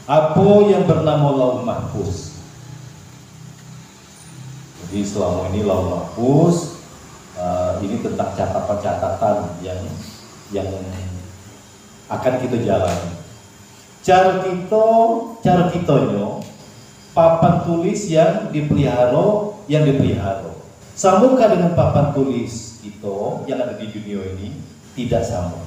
Apa yang bernama Lauh Mahfuz. Jadi selama ini Lauh Mahfuz ini tentang catatan-catatan yang akan kita jalani. Cara kitanya papan tulis yang dipelihara, Sambungkan dengan papan tulis kita yang ada di dunia ini tidak sama.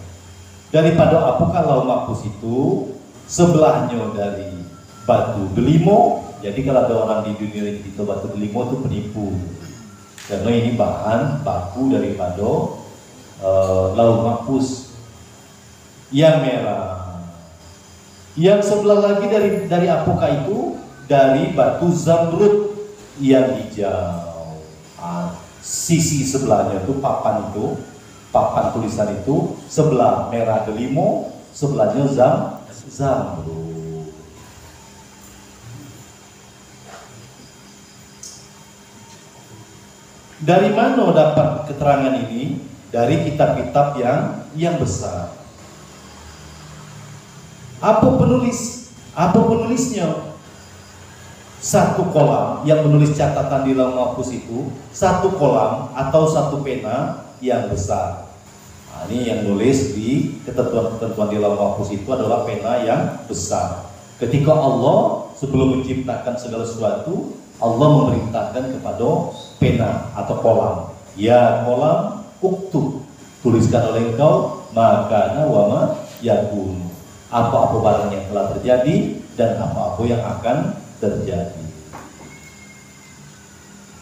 Daripada apakah Lauh Mahfuz itu sebelahnya dari batu delimo. Jadi kalau ada orang di dunia ini itu batu delimo itu penipu. Karena ini bahan baku daripada Lauh Mahfuz yang merah. Yang sebelah lagi dari apakah itu? Dari batu zamrud yang hijau. Sisi sebelahnya itu papan tulisan itu sebelah merah delimo, sebelahnya zamrud. Dari mana dapat keterangan ini? Dari kitab-kitab yang besar. Apa penulisnya? Satu kolam yang menulis catatan di Lauh Mahfuz itu, satu kolam atau satu pena yang besar. Nah, ini yang nulis di ketentuan-ketentuan di Lauh Mahfuz itu adalah pena yang besar. Ketika Allah sebelum menciptakan segala sesuatu, Allah memerintahkan kepada pena atau kolam. Ya kolam uktub, tuliskan oleh engkau maka wa yakun. Apa-apa barang yang telah terjadi dan apa-apa yang akan terjadi.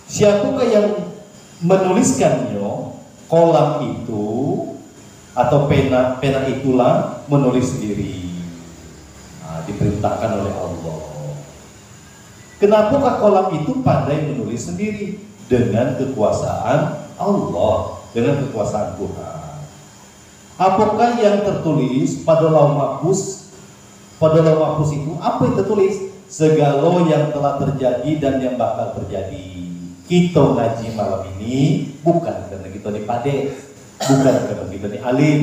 Siapakah yang menuliskannya? Kolam itu atau pena itulah menulis sendiri. Nah, diperintahkan oleh Allah. Kenapakah kolam itu pandai menulis sendiri? Dengan kekuasaan Allah, dengan kekuasaan Tuhan. Apakah yang tertulis pada Lauh Mahfuz? Pada Lauh Mahfuz itu apa yang tertulis? Segala yang telah terjadi dan yang bakal terjadi. Kita ngaji malam ini bukan karena kita ini pandai, bukan karena kita ini alim,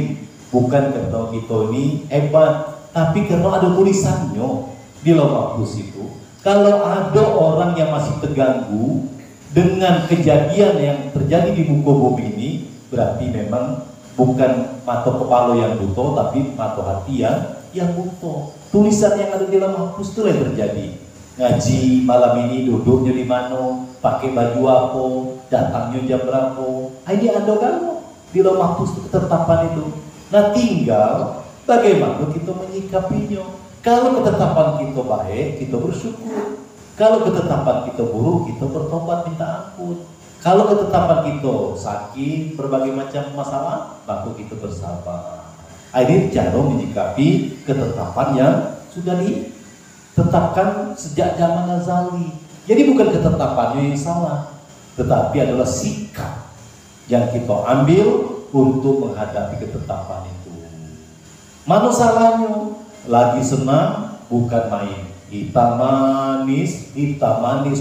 bukan karena kita ini hebat, tapi karena ada tulisannya di Lauh Mahfuz itu. Kalau ada orang yang masih terganggu dengan kejadian yang terjadi di muka bumi ini, berarti memang bukan mata kepala yang buta, tapi mata hati yang buta. Tulisan yang ada di Lauh Mahfuz itu yang terjadi. Ngaji malam ini duduknya di mana, pakai baju apa, datangnya jam berapa. Ini ada kan di Lauh Mahfuz ketetapan itu. Nah tinggal bagaimana kita menyikapinya. Kalau ketetapan kita baik, kita bersyukur. Kalau ketetapan kita buruk, kita bertobat minta ampun. Kalau ketetapan kita sakit, berbagai macam masalah, maka kita bersabar. Ini cara menyikapi ketetapan yang sudah ditetapkan sejak zaman azali. Jadi bukan ketetapannya yang salah, tetapi adalah sikap yang kita ambil untuk menghadapi ketetapan itu. Mana salahnya? Lagi senang bukan main. Hitam manis,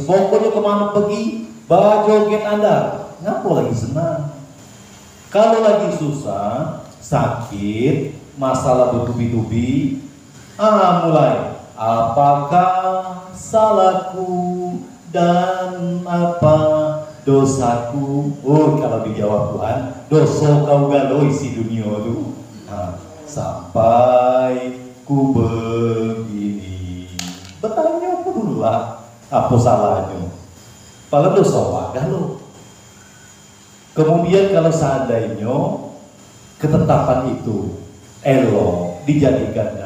pokoknya kemana pergi, bawa joget Anda. Ngapa lagi senang? Kalau lagi susah, sakit, masalah bertubi-tubi, mulai. Apakah salahku dan apa dosaku? Oh, kalau dijawab Tuhan, dosa kau galau isi dunia itu. Sampai ku begini. Bertanya dulu lah, apa salahnya? Kalau dosa wadah lo. Kemudian kalau seandainya ketetapan itu elok dijadikan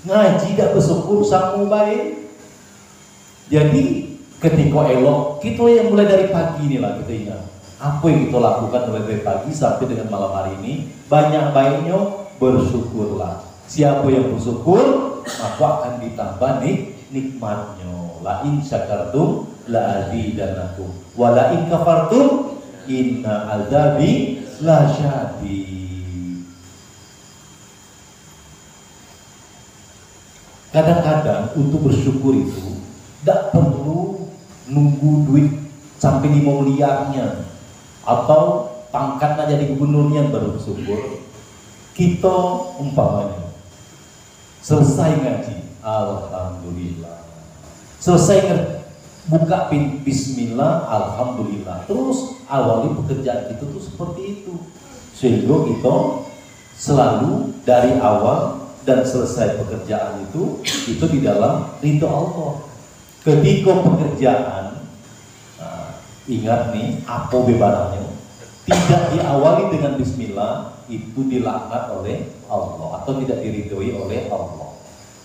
ngaji tidak bersyukur sama baik. Jadi ketika elok kita yang mulai dari pagi inilah kita ingat apa yang kita lakukan mulai dari pagi sampai dengan malam hari ini, banyak baiknya bersyukurlah. Siapa yang bersyukur maka akan ditambah nikmatnya. La in syakartum la azidannakum wa la in kafartum inna azabi la syadid. Kadang-kadang untuk bersyukur itu tidak perlu nunggu duit sampai 5 miliarnya atau pangkatnya jadi gubernurnya baru bersyukur. Kita umpamanya selesai ngaji, alhamdulillah. Selesai buka bismillah, alhamdulillah. Terus awali pekerjaan kita tuh seperti itu. Sehingga kita selalu dari awal dan selesai pekerjaan itu di dalam ridho Allah. Ketika pekerjaan, ingat nih, apa bebanannya, tidak diawali dengan bismillah, itu dilaknat oleh Allah atau tidak diridhoi oleh Allah.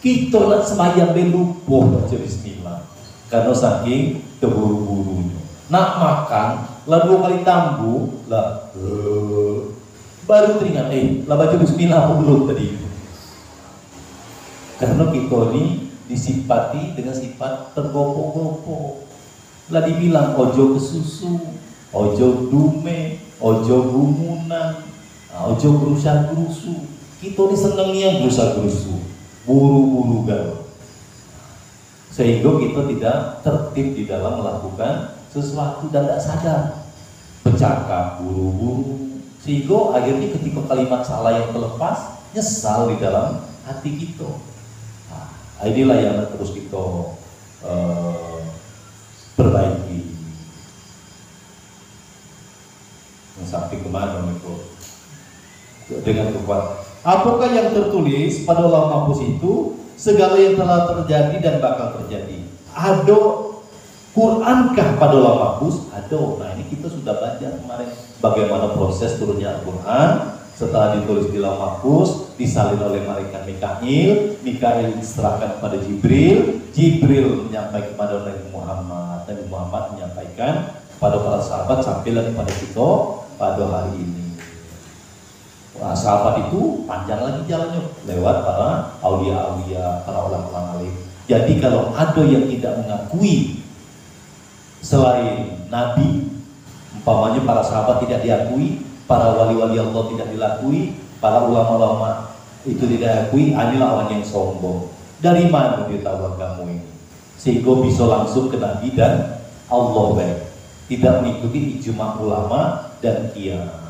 Kita nak semayang lupa baca bismillah karena saking terburu-burunya. Nak makan, lah 2 kali tambu, lah baru teringat, lah baca bismillah apa belum tadi? Karena kita ini disifati dengan sifat tergopoh-gopoh. Lah dibilang ojo kesusu, ojo dume, ojo gumunan, ojo gerusa-gerusu. Kita ini senangnya gerusa-gerusu, buru-buru galau. Sehingga kita tidak tertib di dalam melakukan sesuatu dan tidak sadar, bercakap buru-buru, sehingga akhirnya ketika kalimat salah yang terlepas, nyesal di dalam hati kita. Inilah yang terus kita perbaiki. Sampai kemana itu dengan kekuatan. Apakah yang tertulis pada lauh mahfuz itu? Segala yang telah terjadi dan bakal terjadi. Ada Qurankah pada lauh mahfuz? Ada. Nah ini kita sudah belajar kemarin bagaimana proses turunnya Al-Quran. Setelah ditulis di lauh mahfuz, disalin oleh malaikat Mikail, Mikail diserahkan kepada Jibril, Jibril menyampaikan kepada Nabi Muhammad, Nabi Muhammad menyampaikan kepada para sahabat sampailah kepada kita pada hari ini. Nah, sahabat itu panjang lagi jalannya lewat para aulia-aulia, para ulama alim. Jadi kalau ada yang tidak mengakui selain Nabi, umpamanya para sahabat tidak diakui, para wali-wali Allah tidak dilakui, para ulama-ulama itu tidak diakui, inilah orang yang sombong. Dari mana dia tahu agama ini? Sehingga bisa langsung ke Nabi dan Allah baik. Tidak mengikuti ijma ulama dan qiyas.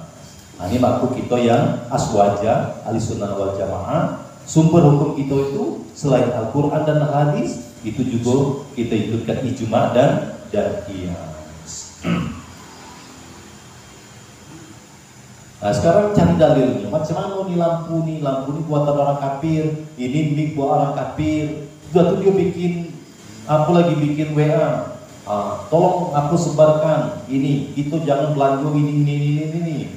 Nah, ini makhluk kita yang aswaja, ahlussunnah wal jamaah. Sumber hukum kita itu selain Al-Quran dan hadis, itu juga kita ikutkan ijma dan qiyas. Nah sekarang cari dalilnya, macam mana nih lampu nih buatan orang kafir, ini mic buat orang kafir. Tuh dia bikin, aku lagi bikin WA, tolong aku sebarkan ini, itu jangan belanja ini.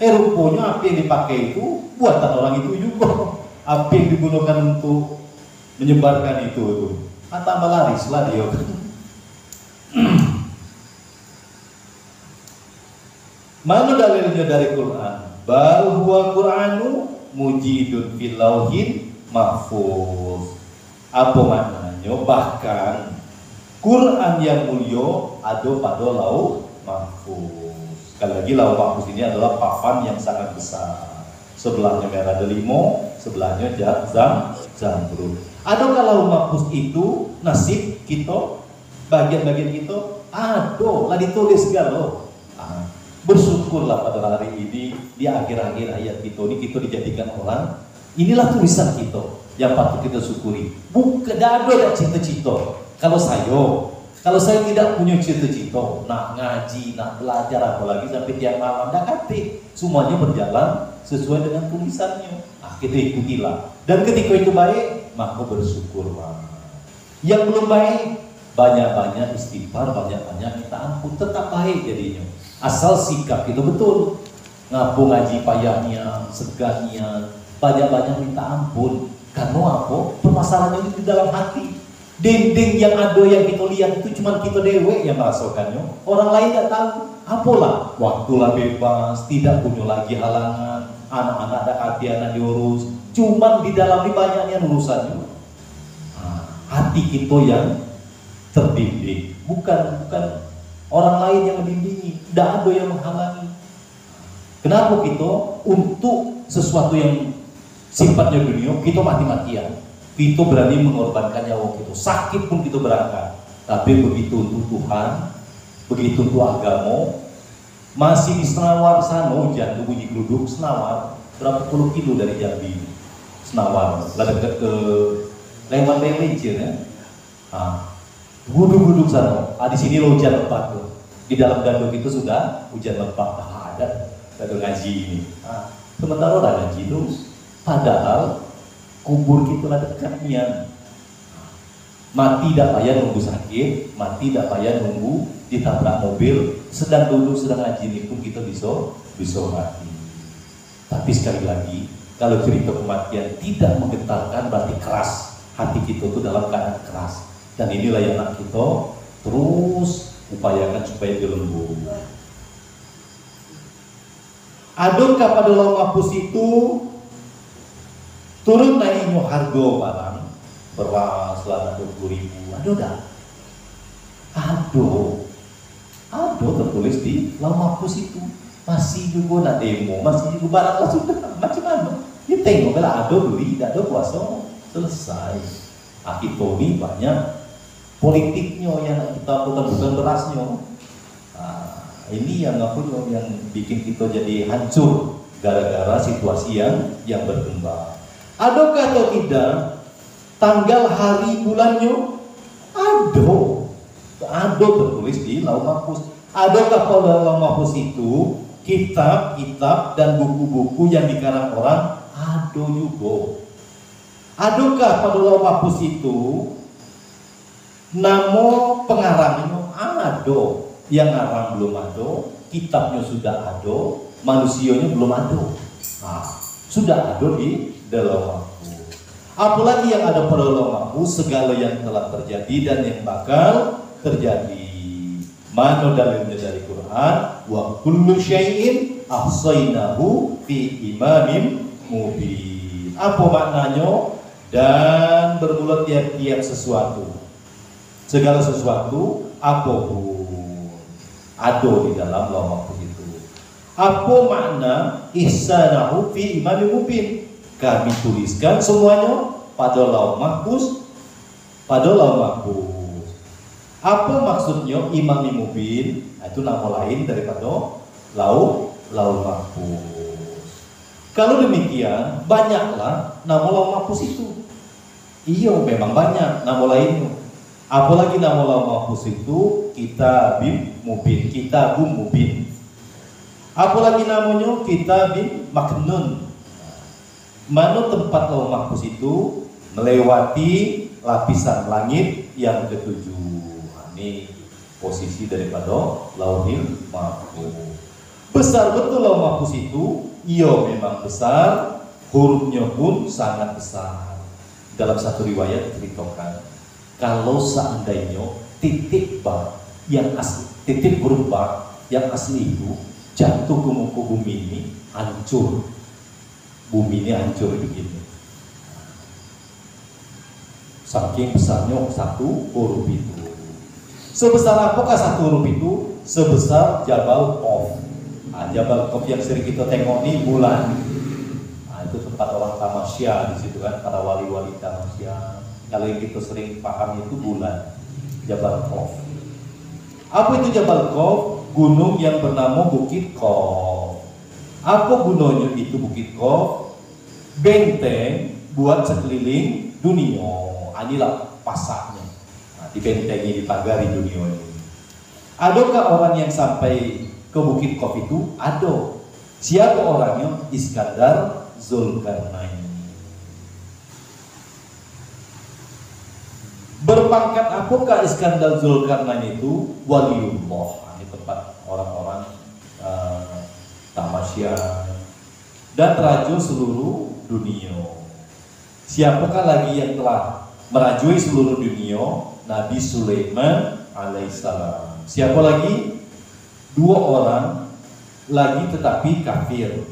Rupanya apa yang dipakai itu buatan orang itu juga, apa yang digunakan untuk menyebarkan itu. Tambah laris lah dia. Mana dalilnya dari Quran? Bal huwa Qur'anu mujidun fil lauhin mahfuz. Apa maknanya? Bahkan Quran yang mulia ada pada lauh mahfuz. Sekali lagi lauh mahfuz ini adalah papan yang sangat besar. Sebelahnya merah delimo, sebelahnya zamrud. Adakah lauh mahfuz itu nasib kita, bagian-bagian kita? Ada, lah ditulis galau. Bersyukurlah pada hari ini di akhir-akhir hayat kita ini kita dijadikan orang. Inilah tulisan kita yang patut kita syukuri. Bukan ada cita-cita. Kalau saya tidak punya cita-cita, nak ngaji, nak belajar apalagi sampai tiap malam, dah kate. Semuanya berjalan sesuai dengan tulisannya. Kita ikutilah. Dan ketika itu baik, maka bersyukurlah. Yang belum baik, banyak-banyak istighfar, banyak-banyak minta ampun, tetap baik jadinya. Asal sikap itu betul, ngapu ngaji payahnya, segannya, banyak-banyak minta ampun. Karena apa? Permasalahannya itu di dalam hati. Dinding yang ada yang kita lihat itu cuma kita dewe yang merasakannya. Orang lain tidak tahu. Apalah, waktulah bebas, tidak punya lagi halangan, anak-anak ada anak diurus. Cuman di dalam ini banyaknya urusannya. Hati kita yang terdidik, bukan orang lain yang membimbingi, tidak ada yang menghalangi. Kenapa kita untuk sesuatu yang sifatnya dunia kita mati-matian, kita berani mengorbankan nyawa kita, sakit pun kita berangkat. Tapi begitu untuk Tuhan, begitu untuk agama, masih di Senawar sana hujan, tuh bunyi geluduk Senawar berapa puluh kilo dari Jambi, Senawar, lah dekat ke lewat manajer ya. Guduk-guduk sana. Di sini lo hujan lebat tuh. Di dalam gandum itu sudah hujan lebat. Ada ngaji ini. Sementara orang ngaji terus. Padahal kubur kita lah dekatnya. Mati tidak payah nunggu sakit, mati tidak payah nunggu ditabrak mobil. Sedang duduk, sedang ngaji ini pun kita bisa mati. Tapi sekali lagi, kalau cerita kematian tidak menggetarkan berarti keras. Hati kita itu dalam keadaan keras. Dan inilah yang nak kita terus upayakan supaya dilembut. Adakah pada Lauh Mahfuz itu turun naik harga barang beras selama 20.000? Ada tertulis di Lauh Mahfuz itu. Masih juga nak demo, masih juga barang lah sudah macam mana? Kita tengok kalau ada beli, tidak ada puasa, selesai. Kita ini banyak politiknya yang kita bukan berasnya. Ini yang bikin kita jadi hancur gara-gara situasi yang berkembang. Adakah atau tidak tanggal hari bulannya? Ada tertulis di Lauh Mahfuz. Adakah pada Lauh Mahfuz itu kitab-kitab dan buku-buku yang dikarang orang? Ada juga. Adakah pada Lauh Mahfuz itu nama pengarangnya? Ada. Yang ngarang belum ada, kitabnya sudah ada, manusianya belum ada. Sudah ada di Lauh Mahfuz. Apalagi yang ada pada Lauh Mahfuz, segala yang telah terjadi dan yang bakal terjadi. Mana dalilnya dari Quran? Wa kullu syai'in ahsaynahu fi imamin mubin. Apa maknanya? Dan bermula tiap-tiap sesuatu. Segala sesuatu apapun ada di dalam Lauh Mahfuz itu. Apa makna ihsanahu fi imamin mubin? Kami tuliskan semuanya pada Lauh Mahfuz. Apa maksudnya Imam Mubin? Itu nama lain daripada Lauh Mahfuz. Kalau demikian, banyaklah nama Lauh Mahfuz itu. Iya, memang banyak nama lainnya. Apalagi nama Lauh Mahfuz itu Kitabim Mubin. Apalagi namanya Kitabim Maknun. Mana tempat Lauh Mahfuz itu melewati lapisan langit yang ketujuh. Ini posisi daripada Lauhil Mahfuz. Besar betul Lauh Mahfuz itu. Iya, memang besar. Hurufnya pun sangat besar. Dalam satu riwayat diceritakan, kalau seandainya titik huruf ba yang asli itu jatuh ke muka bumi ini, hancur. Bumi ini hancur begini. Saking besarnya satu huruf itu. Sebesar apakah satu huruf itu? Sebesar Jabal Qaf. Jabal Qaf yang sering kita tengok ini bulan. Itu tempat orang tamasya di situ kan, para wali-wali tamasya. Kalau yang kita sering paham itu bulan, Jabal Qaf. Apa itu Jabal Qaf? Gunung yang bernama Bukit Qaf. Apa gunanya itu Bukit Qaf? Benteng buat sekeliling dunia. Inilah pasaknya. Dibentengi, dipagari dunia ini. Adakah orang yang sampai ke Bukit Qaf itu? Ada. Siapa orangnya? Iskandar Zulkarnain. Berpangkat apakah Iskandar Zulkarnain itu? Waliullah. Ini tempat orang-orang tamasya dan raja seluruh dunia. Siapakah lagi yang telah merajui seluruh dunia? Nabi Sulaiman alaihissalam. Siapa lagi? Dua orang lagi tetapi kafir.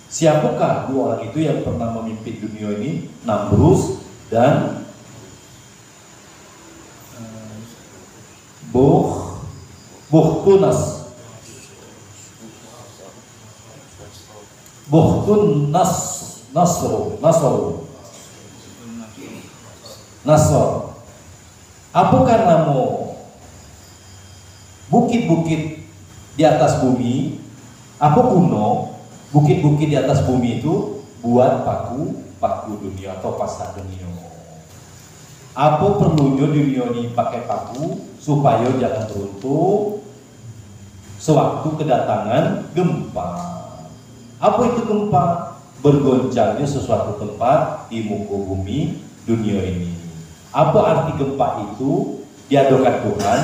Siapakah dua orang itu yang pernah memimpin dunia ini? Namrus dan Bukhtunas. Nasr. Apakah nama bukit-bukit di atas bumi? Apa kuno bukit-bukit di atas bumi itu buat paku dunia atau pasak dunia? Apa perlunya dunia ini pakai paku supaya jangan runtuh sewaktu kedatangan gempa. Apa itu gempa? Bergoncangnya sesuatu tempat di muka bumi dunia ini. Apa arti gempa itu? Diadakan Tuhan.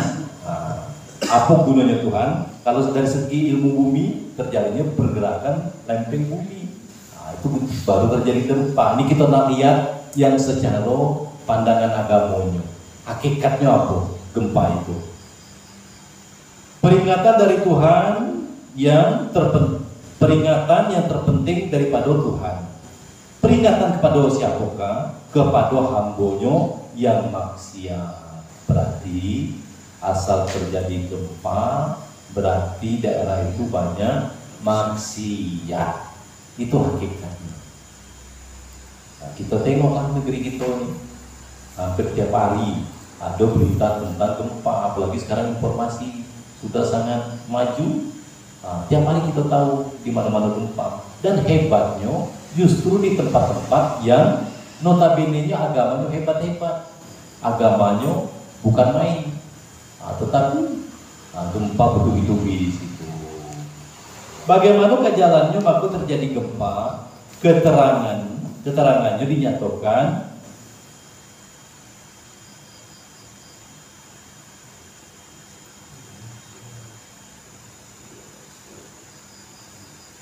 Nah, apa gunanya Tuhan? Kalau dari segi ilmu bumi terjadinya pergerakan lempeng bumi. Nah, itu baru terjadi gempa. Ini kita nak lihat yang secara pandangan agamanya. Hakikatnya apa gempa itu? Peringatan dari Tuhan peringatan yang terpenting daripada Tuhan. Peringatan kepada siapakah? Kepada hambonyo yang maksiat. Berarti asal terjadi gempa, berarti daerah itu banyak maksiat. Itu hakikatnya. Nah, kita tengoklah negeri kita ini. Hampir tiap hari ada berita tentang gempa, apalagi sekarang informasi sudah sangat maju. Nah, tiap hari kita tahu di mana-mana gempa. Dan hebatnya justru di tempat-tempat yang notabene-nya agamanya hebat-hebat. Agamanya bukan main. Nah, tetapi gempa begitu di situ. Bagaimana jalannya waktu terjadi gempa? Keterangannya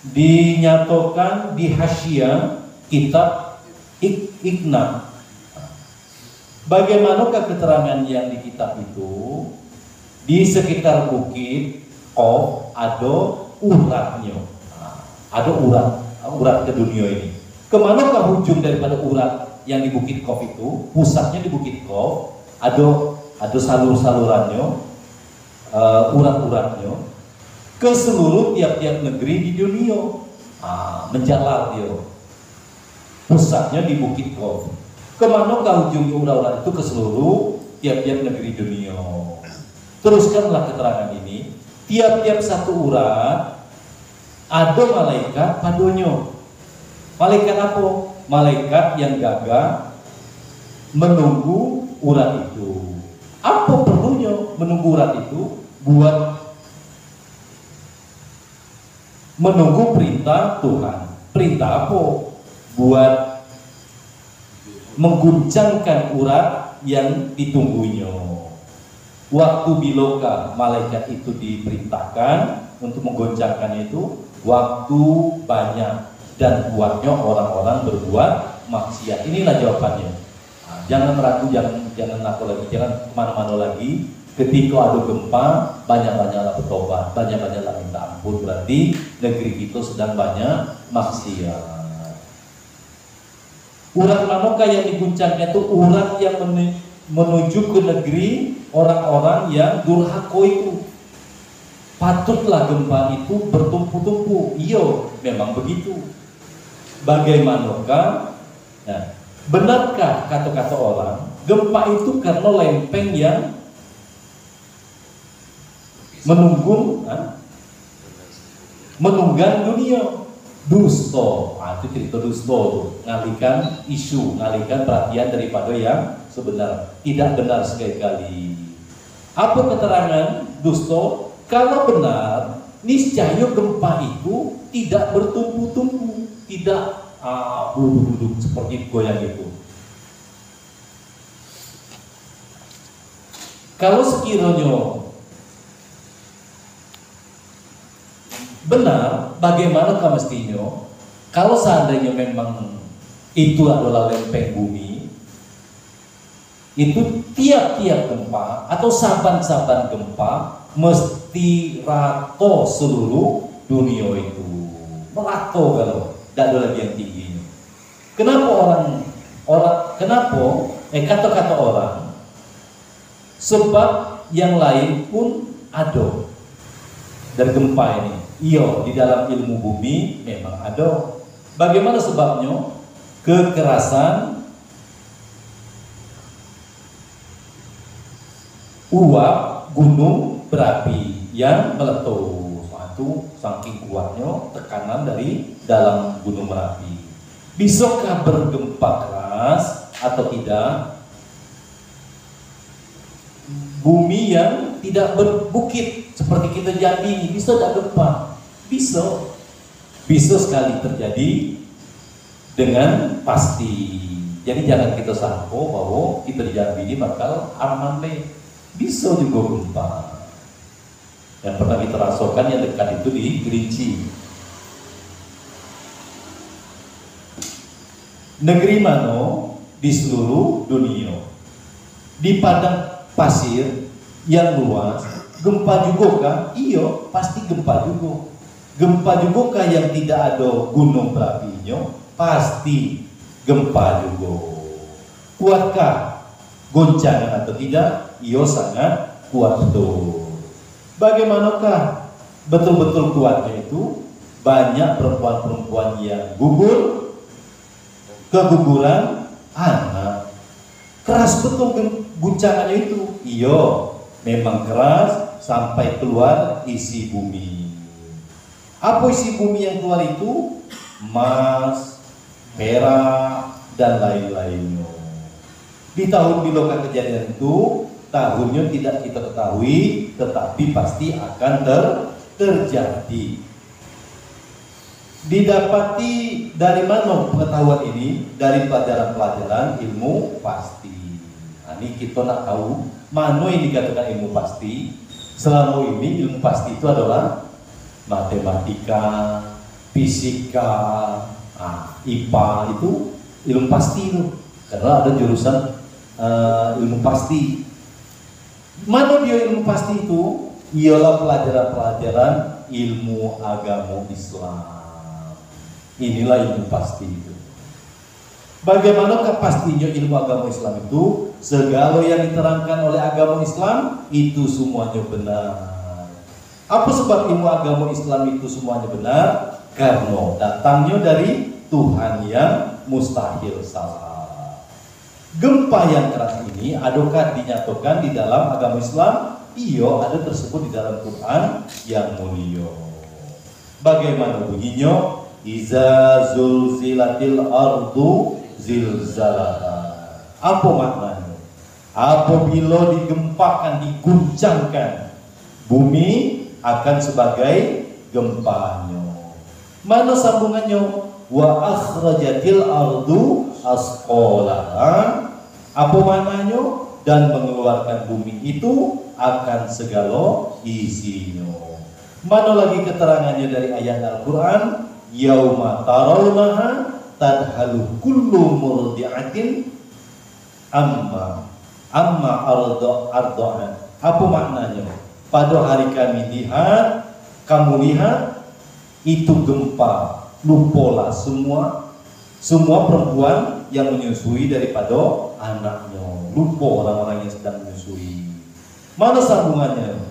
dinyatakan di Hasyiah kitab Iqna. Bagaimanakah keterangan yang di kitab itu? Di sekitar bukit Qaf ada uratnya. Ada urat ke dunia ini. Kemanakah ujung daripada urat yang di bukit Qaf itu? Pusatnya di bukit Qaf. Ada salur-salurannya, urat-uratnya ke seluruh tiap-tiap negeri di dunia. Menjalar dia. Pusatnya di bukit Qaf. Kemanakah ujungnya urat-urat itu? Ke seluruh tiap-tiap negeri dunia. Teruskanlah keterangan ini. Tiap-tiap satu urat ada malaikat padonyo. Malaikat apa? Malaikat yang gagah menunggu urat itu. Apa perlunya menunggu urat itu? Buat menunggu perintah Tuhan. Perintah apa? Buat mengguncangkan urat yang ditunggunya. Waktu bilokah malaikat itu diperintahkan untuk menggoncangkan itu? Waktu banyak dan buatnya orang-orang berbuat maksiat. Inilah jawabannya. Jangan ragu, jangan aku lagi, jangan kemana-mana lagi. Ketika ada gempa, banyak-banyaklah bertobat, banyak-banyaklah minta ampun. Berarti negeri kita sedang banyak maksiat. Urat manakah yang diguncangnya itu? Urat yang menuju ke negeri orang-orang yang durhaka itu. Patutlah gempa itu bertumpu-tumpu. Iya, memang begitu. Bagaimanakah? Nah, benarkah kata-kata orang gempa itu karena lempeng yang menunggang dunia? Dusta. Itu cerita dusta tuh. Ngalihkan isu, ngalihkan perhatian daripada yang sebenar. Tidak benar sekali-kali. Apa keterangan dusta? Kalau benar, niscaya gempa itu tidak bertumpu-tumpu, tidak duduk seperti goyang itu. Kalau sekiranya benar, bagaimana mestinya? Kalau seandainya memang itu adalah lempeng bumi, itu tiap-tiap gempa atau saban-saban gempa mesti rato seluruh dunia itu. Merato kalau tidak ada lagi yang tingginya. Kenapa kata-kata orang? Sebab yang lain pun ada dari gempa ini. Iya, di dalam ilmu bumi memang ada. Bagaimana sebabnya? Kekerasan uap gunung berapi yang meletus. Itu saking kuatnya tekanan dari dalam gunung berapi. Bisakah bergempa keras atau tidak? bumi yang tidak berbukit seperti kita Jambi ini, bisa tidak gempa? Bisa sekali terjadi dengan pasti. Jadi jangan kita sangka bahwa kita di Jambi ini bakal aman deh. Bisa juga gempa. Yang pernah kita rasakan yang dekat itu di Kerinci. Negeri mana di seluruh dunia, di padang pasir yang luas, gempa juga kan? Iya, pasti gempa juga. Gempa juga kan yang tidak ada gunung berapinya, pasti gempa juga. Kuatkah goncangan atau tidak? Iya, sangat kuat tuh. Bagaimanakah betul-betul kuatnya itu? Banyak perempuan-perempuan yang gugur, keguguran anak. Keras betul guncangannya itu. Iya, memang keras sampai keluar isi bumi. Apa isi bumi yang keluar itu? Emas, perak, dan lain-lainnya. Di tahun bila kejadian itu, tahunnya tidak kita ketahui, tetapi pasti akan terjadi. Didapati dari mana pengetahuan ini? Dari pelajaran-pelajaran ilmu pasti. Nah, ini kita nak tahu mana yang dikatakan ilmu pasti. Selama ini ilmu pasti itu adalah matematika, fisika, IPA, itu ilmu pasti itu. Karena ada jurusan ilmu pasti. Mana dia ilmu pasti itu? Ialah pelajaran-pelajaran ilmu agama Islam. Inilah ilmu pasti itu. Bagaimanakah pastinya ilmu agama Islam itu? Segala yang diterangkan oleh agama Islam itu semuanya benar. Apa sebab ilmu agama Islam itu semuanya benar? Karena datangnya dari Tuhan yang mustahil salah. Gempa yang keras ini adakah dinyatakan di dalam agama Islam? Iya, ada tersebut di dalam Quran yang mulia. Bagaimana bunyinya? Iza zulzilatil ardu zilzalaha. Apa maknanya? Apabila digempakan, diguncangkan, bumi akan sebagai gempanya. Mana sambungannya? Wa akhrajatil ardu asqalaha. Apa maknanya? Dan mengeluarkan bumi itu akan segala isinya. Mana lagi keterangannya dari ayat Al-Quran? Yauma tarawnaha tadhalu kullu murdi'atin amma arda'an. Apa maknanya? Pada hari kami lihat, kamu lihat itu gempa, lupalah semua perempuan yang menyusui daripada anaknya. Lupa orang-orang yang sedang menyusui. Mana sambungannya?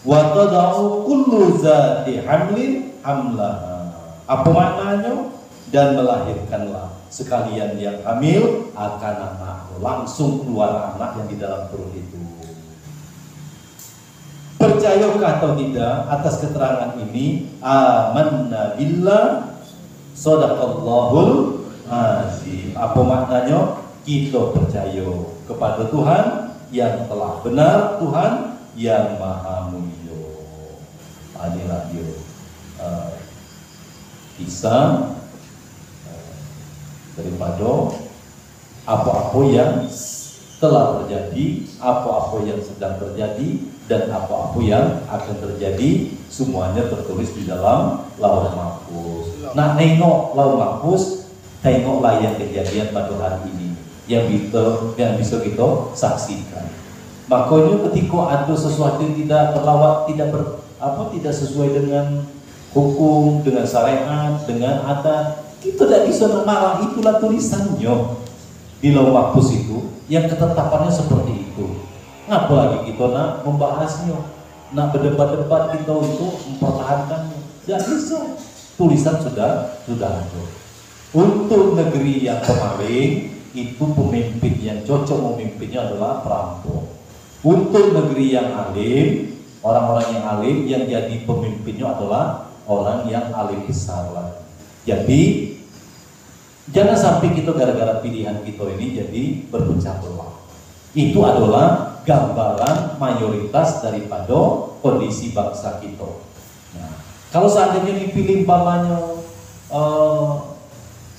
Wa tada'u kullu zati hamlin hamlaha. Apa maknanya? Dan melahirkanlah sekalian yang hamil akan anak. Langsung keluar anak yang di dalam perut itu. Percayakah atau tidak atas keterangan ini? Amanna billah sadaqallahul azim. Apa maknanya? Kita percaya kepada Tuhan yang telah benar, Tuhan yang maha mulia. Inilah dia kisah daripada apa-apa yang telah terjadi, apa-apa yang sedang terjadi, dan apa-apa yang akan terjadi. Semuanya tertulis di dalam Lauh Mahfuz. Nah, nengok Lauh Mahfuz, tengoklah yang kejadian pada hari ini yang bisa kita saksikan. Makanya ketika ada sesuatu yang tidak terlawat, tidak sesuai dengan hukum, dengan syariat, dengan adat, kita tidak bisa marah. Itulah tulisannya di Lauh Mahfuz itu, yang ketetapannya seperti itu. Apalagi kita nak membahasnya, nak berdebat-debat kita untuk mempertahankannya, tidak bisa. Tulisan sudah ada. Untuk negeri yang kemarin itu pemimpin yang cocok memimpinnya adalah perampok. Untuk negeri yang alim, orang-orang yang alim yang jadi pemimpinnya adalah orang yang alim besar. Jadi jangan sampai kita gara-gara pilihan kita ini jadi berpecah belah. Itu adalah gambaran mayoritas daripada kondisi bangsa kita. Nah, kalau seandainya dipilih umpamanya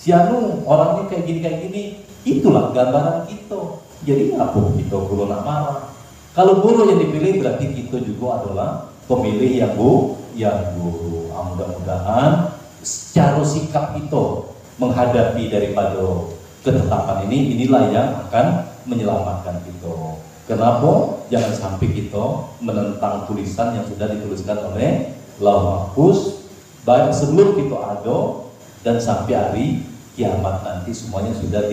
si anu orangnya kayak gini, itulah gambaran kita. Jadi apa kita perlu nak marah? Kalau guru yang dipilih berarti kita juga adalah pemilih yang guru. Mudah-mudahan secara sikap kita menghadapi daripada ketetapan inilah yang akan menyelamatkan kita. Kenapa? Jangan sampai kita menentang tulisan yang sudah dituliskan oleh Lauh Mahfuz baik sebelum kita ada dan sampai hari kiamat nanti semuanya sudah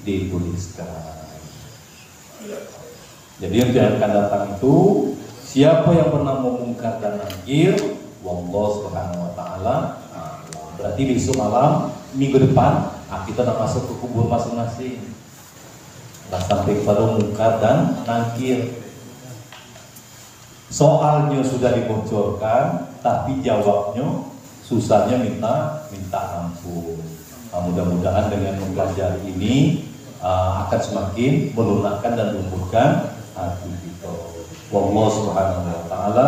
dituliskan. Jadi yang akan datang itu siapa yang pernah memungkar dan nangkir, wallahu subhanahu wa ta'ala. Berarti besok malam minggu depan kita akan masuk ke kubur masing-masing. Nah, sampai kepada mungkar dan nangkir. Soalnya sudah dibocorkan, tapi jawabnya susahnya minta ampun. Mudah-mudahan dengan mempelajari ini akan semakin melunakkan dan menumbuhkan hati kita. Wallahu subhanahu wa ta'ala.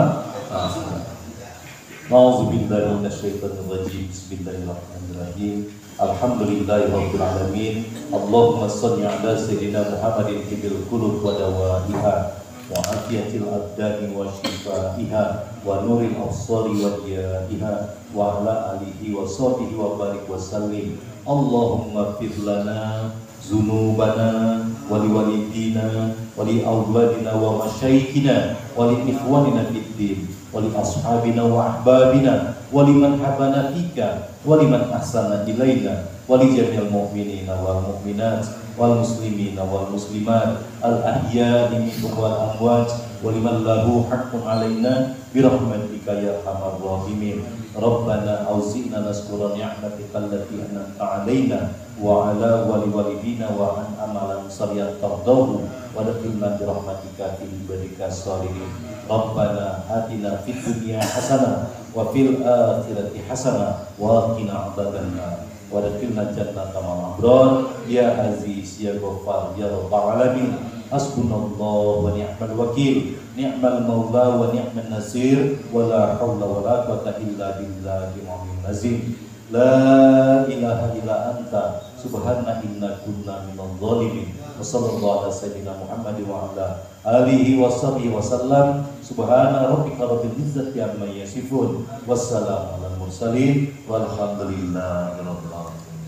A'udzubillahi minasyaitonir rajim. Bismillahirrahmanirrahim. Alhamdulillahirabbil alamin. Allahumma shalli ala sayyidina Muhammadin tibil qulub wa dawaiha wa afiyatil abdani wa shifaiha wa nuril absari wa diyaiha wa ala alihi wa sahbihi wa barik wa sallim. Allahumma fir lana zunubana wa liwalidina wa li awladina wa masyayikhina wa li ikhwanina fid din wa li ashabina wa ahbabina wa liman habana fika wa liman ahsana ilaina wa li jami'il mu'minina wal mu'minat wal muslimina wal muslimat al ahya'i minhum wal amwat wa liman lahu haqqun alaina bi rahmatika ya arhamar rahimin. Rabbana auzi'na naskura ni'matika allati an'amta alaina wa ala walidina wa an amalan salihan tardahu wa dakhilna bi rahmatika fi ibadika sholihin. Rabbana atina fid dunya hasanah wa fil akhirati hasanah wa qina adzabannar wa dakhilna jannata ma'al abrar ya aziz ya ghaffar ya rabbal alamin. Hasbunallahu wa ni'mal wakil, ni'mal maula wa ni'man nasir, wa la hawla wa la quwwata illa billahi al-'aliyyil azim. La ilaha illa anta subhanaka inna kunna minadh dhalimin. Wa sallallahu ala sayyidina Muhammad wa ala alihi wa sahbihi wa sallam. Subhana rabbika rabbil izzati amma yasifun. Wassalamu alal mursalin walhamdulillahi rabbil alamin.